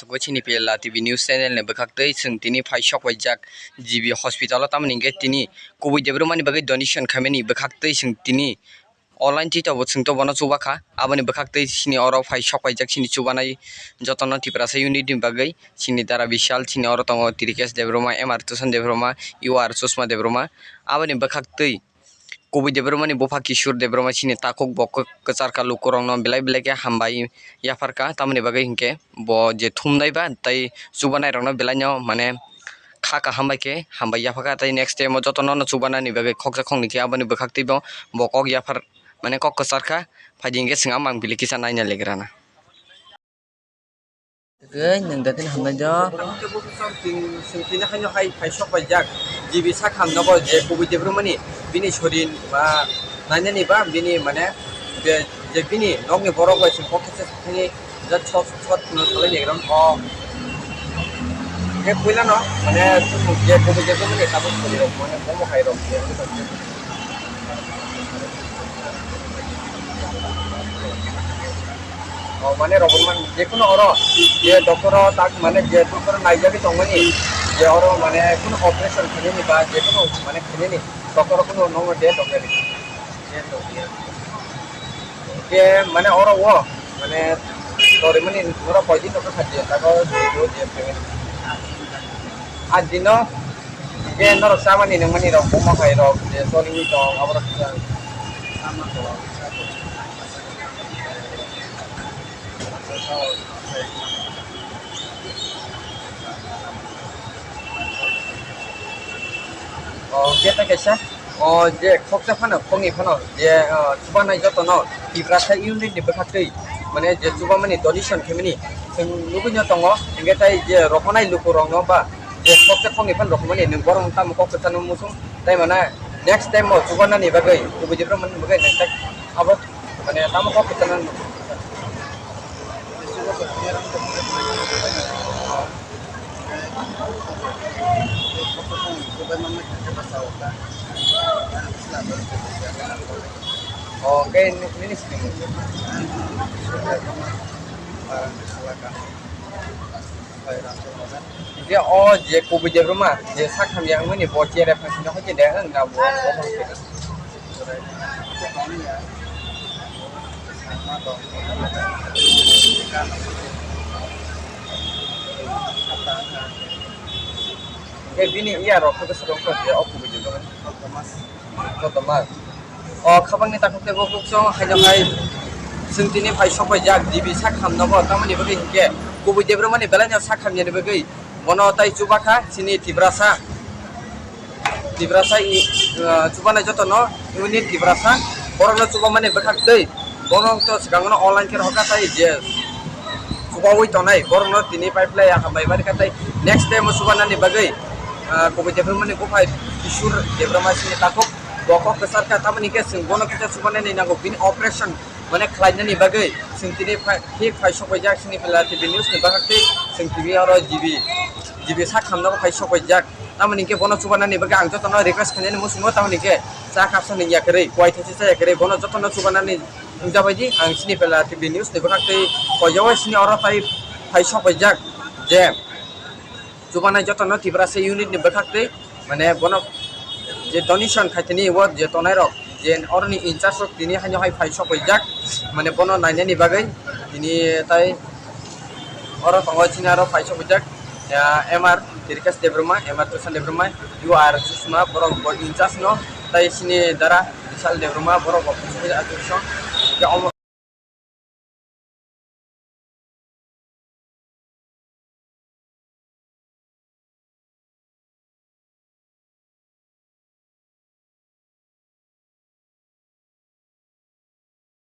soko chini pela TV news channel ne bakaktai sung tini phai shok wajak GB hospital tamani ge tini covid debro mani bagai donation khameni bakaktai sung tini online tita bo sung to bono chubakha aboni bakaktai sini oro phai shok wajak sini chubanai jotono tiprasa unit ni bagai sini dara bishal sini oro tongo tirikes debroma MR tusan debroma UR susma debroma aboni bakaktai covid debromani bofa kishur debroma sini takok bok kachar kalu korong no belai belai ke hambai yafarka tamani bagai hinke bo je thumdai ba tai subanai rong no belai no mane khaka hambai ke hambai yafaka tai next time jotono no subana ni bagai khokja khongni ke abani bakhakti bo bokok yafar mane kok kachar ka phajinge singa mang bili kisa naina legrana ge nang datin hamna jo singtina hanyo hai phaisok bajak jibi sakham nogo je covid debromani bini shorin ba nainani ba bini mane je bini nogni borok bai sing kokse thani ja chot no sale negram o ke puila no mane je covid debromani tabu sori ro mane bomo khai ro মানে রবমান যে কোনো অর যে ডক্টর তাক মানে যে ডক্টর নাইজাবি তংমানি যে অর মানে কোনো অপারেশন খেলেনি বা যে কোনো মানে খেলেনি ডক্টর কোনো নং দে ডক্টর যে মানে অর ও মানে তোরে মানে ওরা কয়দিন ডক্টর খাচ্ছে তারপর যে পেমেন্ট আর দিন যে নর সামানি নমানি র বমা খাই র যে সলিউই তো আবার kita kisah je koksa fana kongi fana je coba naik jatuh no ibrasa unit di berkati mana je coba mani donation kemini lugunya tongo hingga tai je rohonai lukurong no ba je koksa kongi fana rohmani nengkorong tamu koksa tanu musung tai mana next time mau coba nani bagai coba je mana bagai next apa mana tamu koksa tanu Oke, ini sih. Dia je covid je rumah, je sakam yang ini bocor referensi nak je dah enggak buat bini iya rok kita sedang kerja aku begitu kan Thomas khabang ni takut te bok song hai sentini phai sopai jak dibi sakham nogo tamani bagai hike covid debromani belanya sakham ni bagai mono tai chubakha sini tibrasa chubana jotono unit tibrasa borno chubamani bakhak dei borno to sigangono online ker hoka tai je chubawui tonai borno tini pipeline ya hambai bari katai next time subana ni bagai covid debromani bophai kishur debroma sini takok bokok besar ka tamani ke sing bono kita subana ni nago bin operation mane khlaina ni bagai sing tini ঠিক phai sopai jak sini pela TV news ni bakakti sing TV aro GB sa khamna phai sopai jak tamani ke bono subana ni bagai ang jotono request khane ni musungo tamani ke sa kapsa ni yakre koi thisi sa yakre bono jotono subana ni jabaidi ang sini pela TV news ni bakakti kojawa sini aro tai phai sopai jak je subana jotono tibrasa unit ni bakakti mane bono je donation khaitini wo je tonai rok je orni incharge rok tini hanyo hai phai sopai jak mane bono naine ni bagai tini tai oro tongo chini aro phai sopai jak ya MR tirkas debroma MR tusan debroma UR susma borok bo incharge no tai sini dara misal debroma borok bo phai atuson ya omo